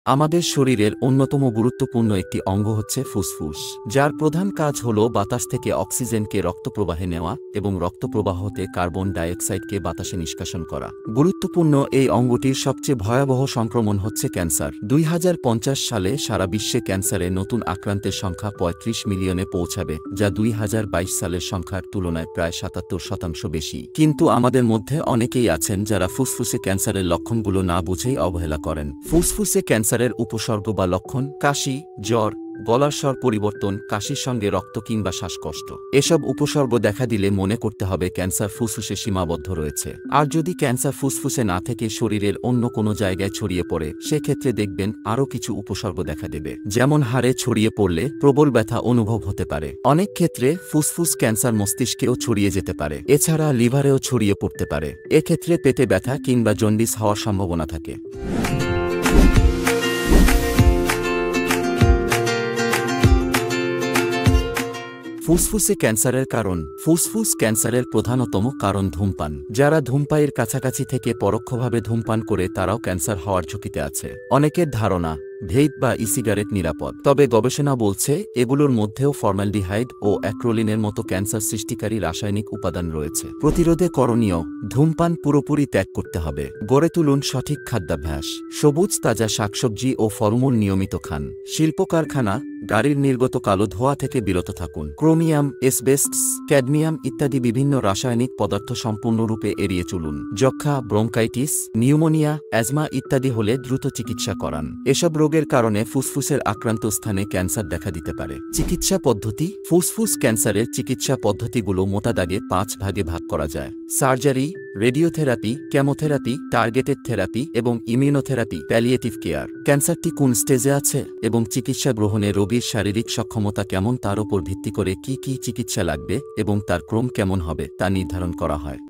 আমাদের শরীরের অন্যতম গুরুত্বপূর্ণ একটি অঙ্গ হচ্ছে ফুসফুস, যার প্রধান কাজ হল বাতাস থেকে অক্সিজেনকে রক্তপ্রবাহে নেওয়া এবং রক্তপ্রবাহ হতে কার্বন ডাইঅক্সাইডকে বাতাসে নিষ্কাশন করা। গুরুত্বপূর্ণ এই অঙ্গটির সবচেয়ে ভয়াবহ সংক্রমণ হচ্ছে ক্যান্সার। 2050 সালে সারা বিশ্বে ক্যান্সারে নতুন আক্রান্তের সংখ্যা 35 মিলিয়নে পৌঁছাবে, যা 2022 সালের সংখ্যার তুলনায় প্রায় 77% বেশি। কিন্তু আমাদের মধ্যে অনেকেই আছেন যারা ফুসফুসে ক্যান্সারের লক্ষণগুলো না বুঝেই অবহেলা করেন। ফুসফুসে ক্যান্সারের উপসর্গ বা লক্ষণ: কাশি, জ্বর, গলার স্বর পরিবর্তন, কাশির সঙ্গে রক্ত কিংবা শ্বাসকষ্ট। এসব উপসর্গ দেখা দিলে মনে করতে হবে ক্যান্সার ফুসফুসে সীমাবদ্ধ রয়েছে। আর যদি ক্যান্সার ফুসফুসে না থেকে শরীরের অন্য কোনো জায়গায় ছড়িয়ে পড়ে, সেক্ষেত্রে দেখবেন আরও কিছু উপসর্গ দেখা দেবে। যেমন হাড়ে ছড়িয়ে পড়লে প্রবল ব্যথা অনুভব হতে পারে। অনেক ক্ষেত্রে ফুসফুস ক্যান্সার মস্তিষ্কেও ছড়িয়ে যেতে পারে। এছাড়া লিভারেও ছড়িয়ে পড়তে পারে। এক্ষেত্রে পেটে ব্যথা কিংবা জন্ডিস হওয়ার সম্ভাবনা থাকে। ফুসফুসে ক্যান্সারের কারণ: ফুসফুস ক্যান্সারের প্রধানতম কারণ ধূমপান। যারা ধূমপায়ীর কাছাকাছি থেকে পরোক্ষভাবে ধূমপান করে তারাও ক্যান্সার হওয়ার ঝুঁকিতে আছে। অনেকের ধারণা ভেইপ বা সিগারেট নিরাপদ, তবে গবেষণা বলছে এগুলোর মধ্যেও ফর্মালডিহাইড ও অ্যাক্রোলিনের মতো ক্যান্সার সৃষ্টিকারী রাসায়নিক উপাদান রয়েছে। প্রতিরোধে করণীয়: ধূমপান পুরোপুরি ত্যাগ করতে হবে। গড়ে তুলুন সঠিক খাদ্যাভ্যাস। সবুজ তাজা শাকসবজি ও ফলমূল নিয়মিত খান। শিল্প কারখানা, গাড়ির নির্গত কালো ধোঁয়া থেকে বিরত থাকুন। ক্রোমিয়াম, এসবেস্টস, ক্যাডমিয়াম ইত্যাদি বিভিন্ন রাসায়নিক পদার্থ সম্পূর্ণরূপে এড়িয়ে চলুন। যক্ষা, ব্রঙ্কাইটিস, নিউমোনিয়া, অ্যাজমা ইত্যাদি হলে দ্রুত চিকিৎসা করান। এসব রোগের কারণে ফুসফুসের আক্রান্ত স্থানে ক্যান্সার দেখা দিতে পারে। চিকিৎসা পদ্ধতি: ফুসফুস ক্যান্সারের চিকিৎসা পদ্ধতিগুলো মোটাদাগে 5 ভাগে ভাগ করা যায়: surgery, radiotherapy, chemotherapy, targeted therapy এবং ইমিউনোথেরাপি। প্যালিয়েটিভ কেয়ার: ক্যান্সারটি কোন স্টেজে আছে এবং চিকিৎসা গ্রহণে রোগীর শারীরিক সক্ষমতা কেমন তার উপর ভিত্তি করে কি চিকিৎসা লাগবে এবং তার ক্রম কেমন হবে তা নির্ধারণ করা হয়।